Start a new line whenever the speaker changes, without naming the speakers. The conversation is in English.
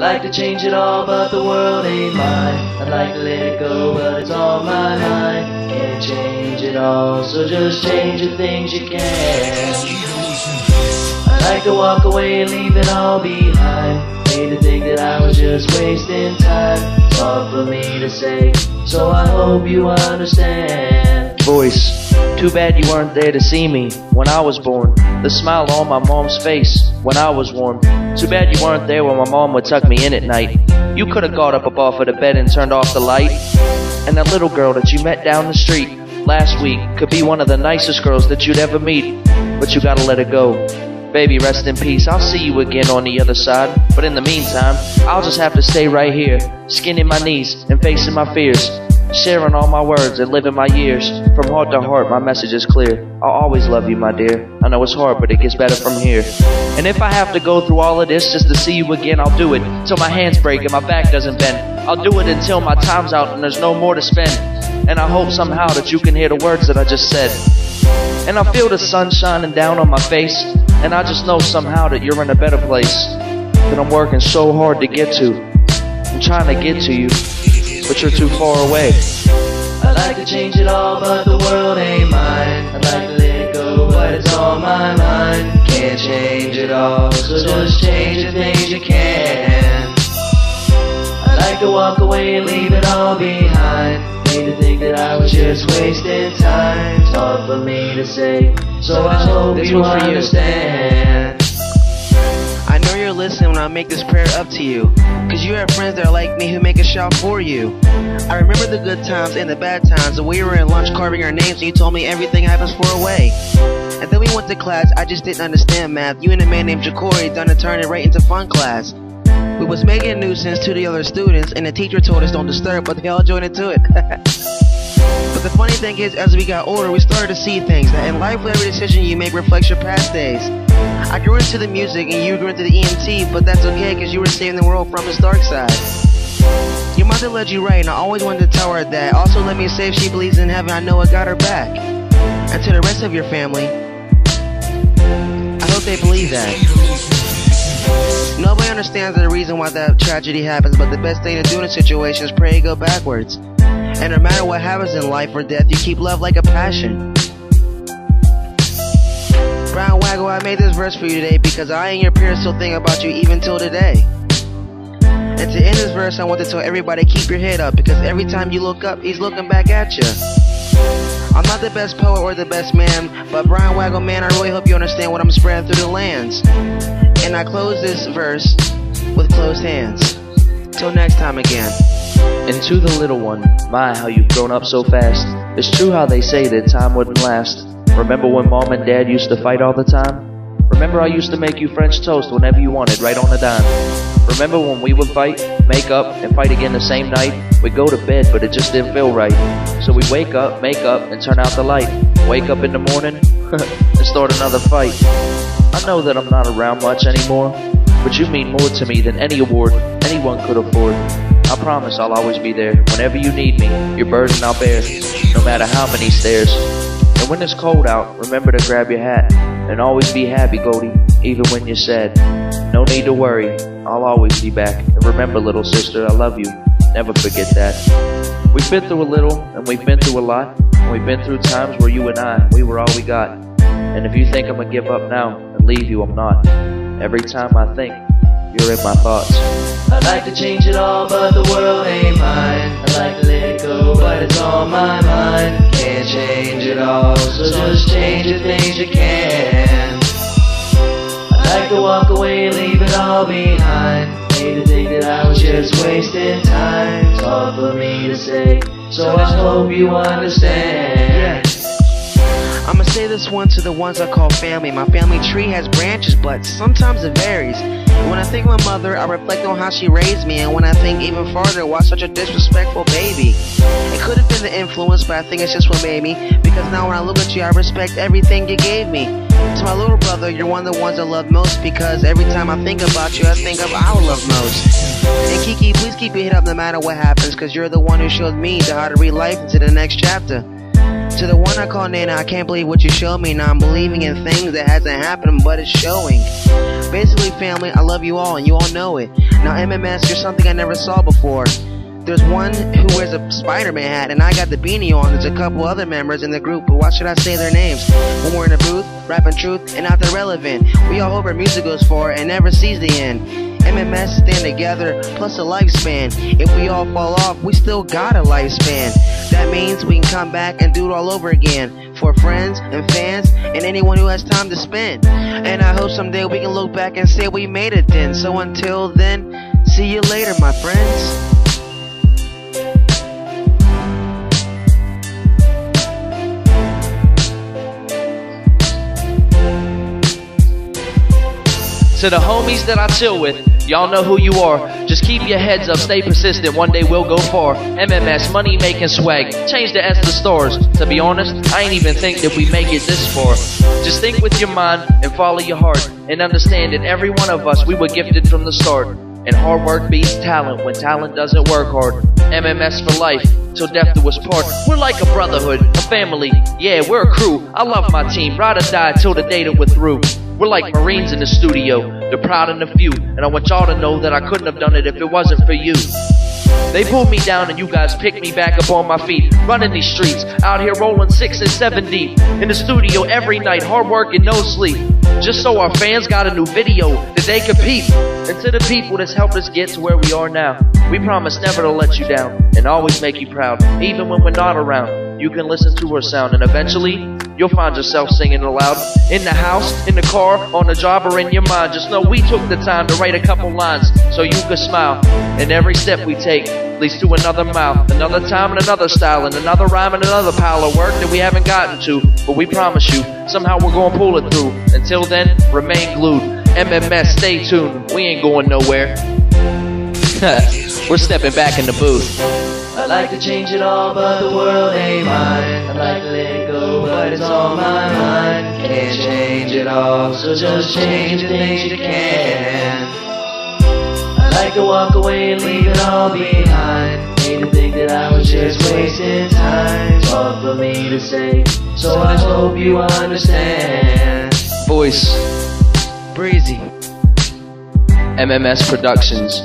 like to change it all, but the world ain't mine. I'd like to let it go, but it's on my mind. Can't change it all, so just change the things you can. I'd like to walk away and leave it all behind. Hate to think that I was just wasting time. It's hard for me to say, so I hope you understand.
Voice, too bad you weren't there to see me when I was born. The smile on my mom's face when I was warm. Too bad you weren't there when my mom would tuck me in at night. You could have got up off of the bed and turned off the light. And that little girl that you met down the street last week could be one of the nicest girls that you'd ever meet. But you gotta let her go. Baby, rest in peace. I'll see you again on the other side. But in the meantime, I'll just have to stay right here, skinning my knees and facing my fears, sharing all my words and living my years. From heart to heart, my message is clear. I'll always love you, my dear. I know it's hard, but it gets better from here. And if I have to go through all of this just to see you again, I'll do it till my hands break and my back doesn't bend. I'll do it until my time's out and there's no more to spend. And I hope somehow that you can hear the words that I just said. And I feel the sun shining down on my face, and I just know somehow that you're in a better place that I'm working so hard to get to. I'm trying to get to you, but you're too far away.
I'd like to change it all, but the world ain't mine. I'd like to let it go, but it's on my mind. Can't change it all, so just change the things you can. I'd like to walk away and leave it all behind. Hate to think that I was just wasting time. It's hard for me to say, so I hope you understand.
I know you're listening when I make this prayer up to you, cause you have friends that are like me who make a shout for you. I remember the good times and the bad times, when we were in lunch carving our names and you told me everything happens for a way. And then we went to class, I just didn't understand math. You and a man named Jacory done to turn it right into fun class. We was making a nuisance to the other students, and the teacher told us don't disturb, but they all joined into it. But the funny thing is, as we got older, we started to see things that in life, every decision you make reflects your past days. I grew into the music and you grew into the EMT, but that's okay cause you were saving the world from its dark side. Your mother led you right, and I always wanted to tell her that. Also let me say if she believes in heaven, I know I got her back. And to the rest of your family, I hope they believe that. Nobody understands the reason why that tragedy happens, but the best thing to do in a situation is pray and go backwards. And no matter what happens in life or death, you keep love like a passion. Brown Waggle, I made this verse for you today because I and your peers still think about you even till today. And to end this verse, I want to tell everybody keep your head up, because every time you look up, he's looking back at you. I'm not the best poet or the best man, but Brown Waggle, man, I really hope you understand what I'm spreading through the lands. And I close this verse with closed hands. Till next time again.
And to the little one, my, how you've grown up so fast. It's true how they say that time wouldn't last. Remember when mom and dad used to fight all the time? Remember I used to make you French toast whenever you wanted, right on the dime? Remember when we would fight, make up, and fight again the same night? We'd go to bed, but it just didn't feel right. So we'd wake up, make up, and turn out the light. Wake up in the morning, and start another fight. I know that I'm not around much anymore, but you mean more to me than any award anyone could afford. I promise I'll always be there. Whenever you need me, your burden I'll bear, no matter how many stairs. And when it's cold out, remember to grab your hat, and always be happy, Goldie, even when you're sad. No need to worry, I'll always be back. And remember, little sister, I love you, never forget that. We've been through a little, and we've been through a lot. And we've been through times where you and I, we were all we got. And if you think I'm gonna give up now and leave you, I'm not. Every time I think, you're in my thoughts.
I'd like to change it all, but the world ain't mine. I'd like to let it go, but it's on my mind. Can't change it all, so just change the things you can. I'd like to walk away and leave it all behind. Hate to think that I was just wasting time. It's hard for me to say, so I hope you understand.
I'ma say this one to the ones I call family. My family tree has branches, but sometimes it varies. When I think of my mother, I reflect on how she raised me. And when I think even farther, why such a disrespectful baby? It could have been the influence, but I think it's just what made me. Because now when I look at you, I respect everything you gave me. To my little brother, you're one of the ones I love most, because every time I think about you, I think of our love most. And Kiki, please keep your head up no matter what happens, because you're the one who showed me how to read life into the next chapter. To To the one I call Nana, I can't believe what you showed me. Now I'm believing in things that hasn't happened, but it's showing. Basically, family, I love you all, and you all know it. Now, M.M.S, you're something I never saw before. There's one who wears a Spider-Man hat, and I got the beanie on. There's a couple other members in the group, but why should I say their names? When we're in a booth, rapping truth, and not the relevant. We all hope our music goes far and never sees the end. M.M.S stand together, plus a lifespan. If we all fall off, we still got a lifespan. That means we can come back and do it all over again. For friends and fans and anyone who has time to spend. And I hope someday we can look back and say we made it then. So until then, see you later, my friends.
To the homies that I chill with, y'all know who you are. Just keep your heads up, stay persistent, one day we'll go far. M.M.S, money making swag, change the S to stars. To be honest, I ain't even think that we make it this far. Just think with your mind and follow your heart, and understand that every one of us, we were gifted from the start. And hard work beats talent when talent doesn't work hard. M.M.S for life, till death do us part. We're like a brotherhood, a family, yeah, we're a crew. I love my team, ride or die till the day that we're through. We're like Marines in the studio, the proud and the few. And I want y'all to know that I couldn't have done it if it wasn't for you. They pulled me down and you guys picked me back up on my feet. Running these streets, out here rolling 6 and 7 deep. In the studio every night, hard work and no sleep. Just so our fans got a new video that they could peep. And to the people that's helped us get to where we are now, we promise never to let you down and always make you proud, even when we're not around. You can listen to her sound and eventually you'll find yourself singing aloud. In the house, in the car, on the job, or in your mind. Just know we took the time to write a couple lines so you could smile. And every step we take leads to another mile, another time and another style, and another rhyme and another pile of work that we haven't gotten to. But we promise you, somehow we're gonna pull it through. Until then, remain glued. M.M.S, stay tuned. We ain't going nowhere. We're stepping back in the booth.
I'd like to change it all, but the world ain't mine. I'd like to let it go, but it's on my mind. Can't change it all, so just change the things you can. I'd like to walk away and leave it all behind. Hate to think that I was just wasting time. It's hard for me to say, so I hope you understand.
Voice,
Breezy.
M.M.S Productions.